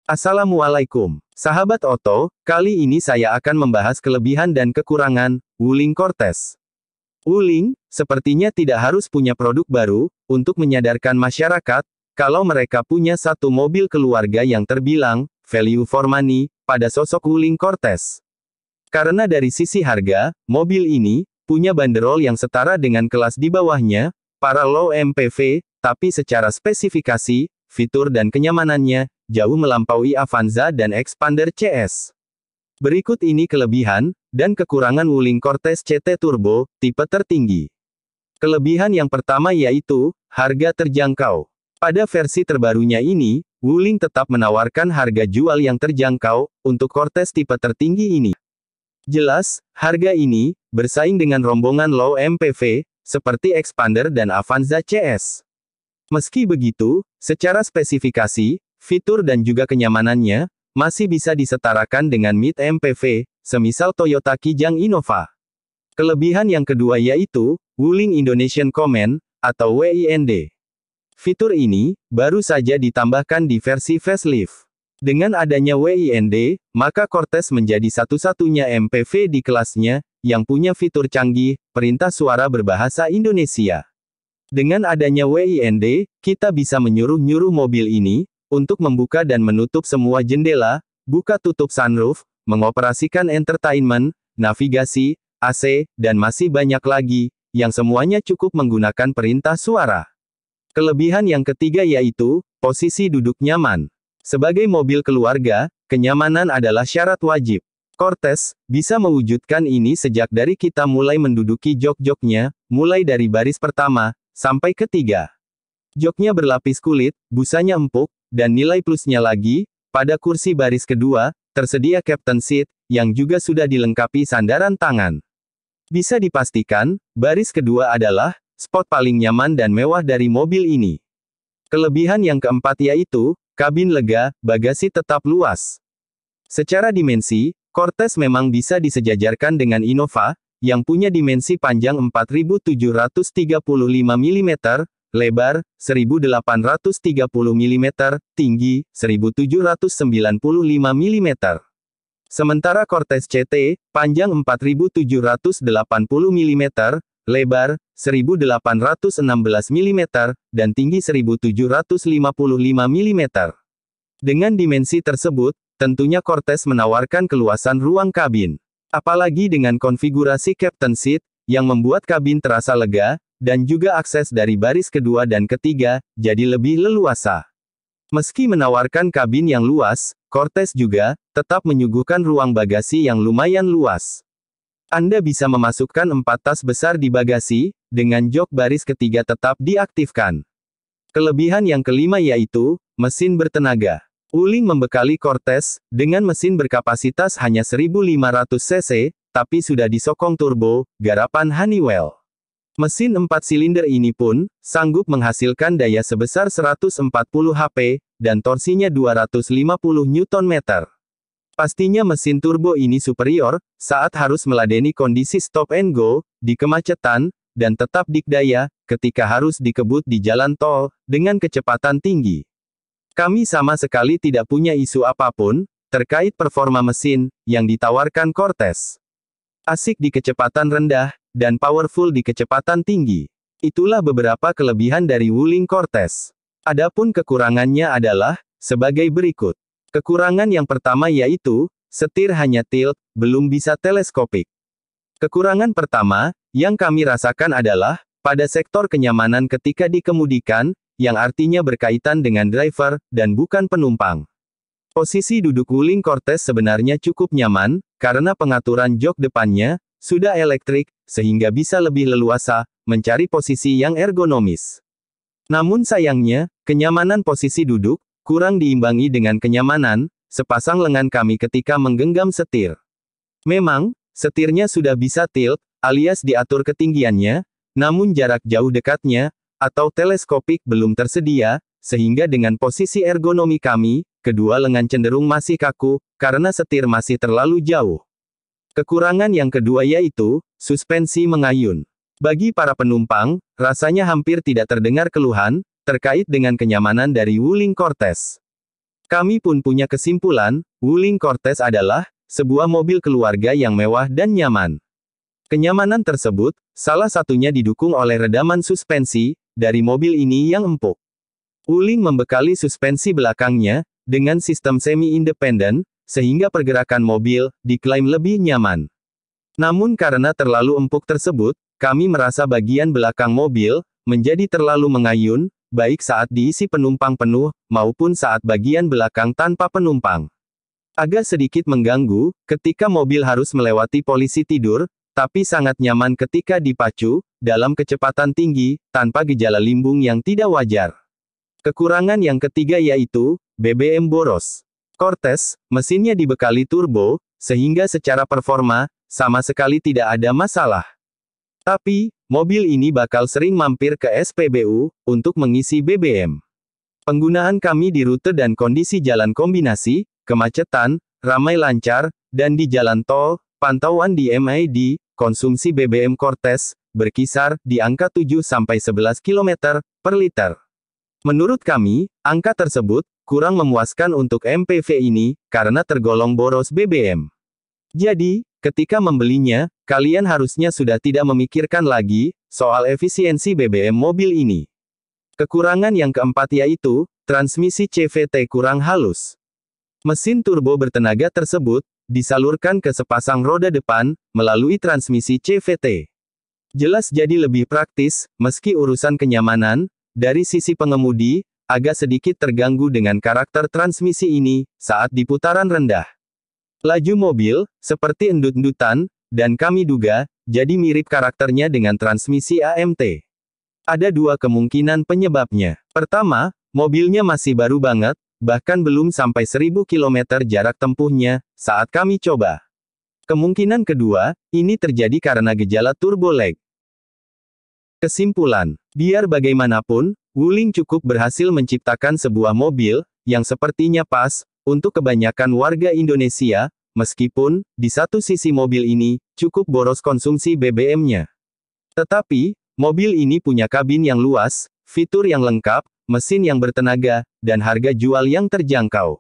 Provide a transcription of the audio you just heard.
Assalamualaikum, sahabat Oto. Kali ini saya akan membahas kelebihan dan kekurangan Wuling Cortez. Wuling, sepertinya tidak harus punya produk baru, untuk menyadarkan masyarakat, kalau mereka punya satu mobil keluarga yang terbilang, value for money, pada sosok Wuling Cortez. Karena dari sisi harga, mobil ini, punya banderol yang setara dengan kelas di bawahnya, para low MPV, tapi secara spesifikasi, fitur dan kenyamanannya, jauh melampaui Avanza dan Expander CS. Berikut ini kelebihan, dan kekurangan Wuling Cortez CT Turbo, tipe tertinggi. Kelebihan yang pertama yaitu, harga terjangkau. Pada versi terbarunya ini, Wuling tetap menawarkan harga jual yang terjangkau, untuk Cortez tipe tertinggi ini. Jelas, harga ini, bersaing dengan rombongan low MPV, seperti Expander dan Avanza CS. Meski begitu, secara spesifikasi, fitur dan juga kenyamanannya, masih bisa disetarakan dengan mid MPV, semisal Toyota Kijang Innova. Kelebihan yang kedua yaitu, Wuling Indonesian Command, atau WIND. Fitur ini, baru saja ditambahkan di versi facelift. Dengan adanya WIND, maka Cortez menjadi satu-satunya MPV di kelasnya, yang punya fitur canggih, perintah suara berbahasa Indonesia. Dengan adanya WIND, kita bisa menyuruh-nyuruh mobil ini, untuk membuka dan menutup semua jendela, buka tutup sunroof, mengoperasikan entertainment, navigasi, AC, dan masih banyak lagi, yang semuanya cukup menggunakan perintah suara. Kelebihan yang ketiga yaitu, posisi duduk nyaman. Sebagai mobil keluarga, kenyamanan adalah syarat wajib. Cortez, bisa mewujudkan ini sejak dari kita mulai menduduki jok-joknya, mulai dari baris pertama, sampai ketiga. Joknya berlapis kulit, busanya empuk, dan nilai plusnya lagi, pada kursi baris kedua, tersedia captain seat, yang juga sudah dilengkapi sandaran tangan. Bisa dipastikan, baris kedua adalah, spot paling nyaman dan mewah dari mobil ini. Kelebihan yang keempat yaitu, kabin lega, bagasi tetap luas. Secara dimensi, Cortez memang bisa disejajarkan dengan Innova, yang punya dimensi panjang 4735 mm, lebar 1830 mm, tinggi 1795 mm. Sementara Cortez CT, panjang 4780 mm, lebar 1816 mm, dan tinggi 1755 mm. Dengan dimensi tersebut, tentunya Cortez menawarkan keluasan ruang kabin. Apalagi dengan konfigurasi captain seat, yang membuat kabin terasa lega, dan juga akses dari baris kedua dan ketiga, jadi lebih leluasa. Meski menawarkan kabin yang luas, Cortez juga, tetap menyuguhkan ruang bagasi yang lumayan luas. Anda bisa memasukkan 4 tas besar di bagasi, dengan jok baris ketiga tetap diaktifkan. Kelebihan yang kelima yaitu, mesin bertenaga. Wuling membekali Cortez, dengan mesin berkapasitas hanya 1500 cc, tapi sudah disokong turbo, garapan Honeywell. Mesin 4 silinder ini pun, sanggup menghasilkan daya sebesar 140 HP, dan torsinya 250 Nm. Pastinya mesin turbo ini superior, saat harus meladeni kondisi stop and go, di kemacetan, dan tetap dikdaya, ketika harus dikebut di jalan tol, dengan kecepatan tinggi. Kami sama sekali tidak punya isu apapun, terkait performa mesin, yang ditawarkan Cortez. Asik di kecepatan rendah, dan powerful di kecepatan tinggi. Itulah beberapa kelebihan dari Wuling Cortez. Adapun kekurangannya adalah, sebagai berikut. Kekurangan yang pertama yaitu, setir hanya tilt, belum bisa teleskopik. Kekurangan pertama, yang kami rasakan adalah, pada sektor kenyamanan ketika dikemudikan, yang artinya berkaitan dengan driver, dan bukan penumpang. Posisi duduk Wuling Cortez sebenarnya cukup nyaman, karena pengaturan jok depannya, sudah elektrik, sehingga bisa lebih leluasa, mencari posisi yang ergonomis. Namun sayangnya, kenyamanan posisi duduk, kurang diimbangi dengan kenyamanan, sepasang lengan kami ketika menggenggam setir. Memang, setirnya sudah bisa tilt, alias diatur ketinggiannya, namun jarak jauh dekatnya, atau teleskopik belum tersedia, sehingga dengan posisi ergonomi kami, kedua lengan cenderung masih kaku, karena setir masih terlalu jauh. Kekurangan yang kedua yaitu, suspensi mengayun. Bagi para penumpang, rasanya hampir tidak terdengar keluhan, terkait dengan kenyamanan dari Wuling Cortez. Kami pun punya kesimpulan, Wuling Cortez adalah sebuah mobil keluarga yang mewah dan nyaman. Kenyamanan tersebut, salah satunya didukung oleh redaman suspensi dari mobil ini yang empuk. Wuling membekali suspensi belakangnya dengan sistem semi-independen, sehingga pergerakan mobil diklaim lebih nyaman. Namun karena terlalu empuk tersebut, kami merasa bagian belakang mobil menjadi terlalu mengayun, baik saat diisi penumpang penuh, maupun saat bagian belakang tanpa penumpang. Agak sedikit mengganggu, ketika mobil harus melewati polisi tidur, tapi sangat nyaman ketika dipacu, dalam kecepatan tinggi, tanpa gejala limbung yang tidak wajar. Kekurangan yang ketiga yaitu, BBM boros. Cortez, mesinnya dibekali turbo, sehingga secara performa, sama sekali tidak ada masalah. Tapi, mobil ini bakal sering mampir ke SPBU, untuk mengisi BBM. Penggunaan kami di rute dan kondisi jalan kombinasi, kemacetan, ramai lancar, dan di jalan tol, pantauan di MID, konsumsi BBM Cortez, berkisar, di angka 7-11 km per liter. Menurut kami, angka tersebut, kurang memuaskan untuk MPV ini, karena tergolong boros BBM. Jadi, ketika membelinya, kalian harusnya sudah tidak memikirkan lagi, soal efisiensi BBM mobil ini. Kekurangan yang keempat yaitu, transmisi CVT kurang halus. Mesin turbo bertenaga tersebut, disalurkan ke sepasang roda depan, melalui transmisi CVT. Jelas jadi lebih praktis, meski urusan kenyamanan, dari sisi pengemudi, agak sedikit terganggu dengan karakter transmisi ini, saat di putaran rendah. Laju mobil, seperti endut-endutan, dan kami duga, jadi mirip karakternya dengan transmisi AMT. Ada dua kemungkinan penyebabnya. Pertama, mobilnya masih baru banget, bahkan belum sampai 1000 km jarak tempuhnya, saat kami coba. Kemungkinan kedua, ini terjadi karena gejala turbo lag. Kesimpulan, biar bagaimanapun, Wuling cukup berhasil menciptakan sebuah mobil, yang sepertinya pas, untuk kebanyakan warga Indonesia, meskipun, di satu sisi mobil ini, cukup boros konsumsi BBM-nya. Tetapi, mobil ini punya kabin yang luas, fitur yang lengkap, mesin yang bertenaga, dan harga jual yang terjangkau.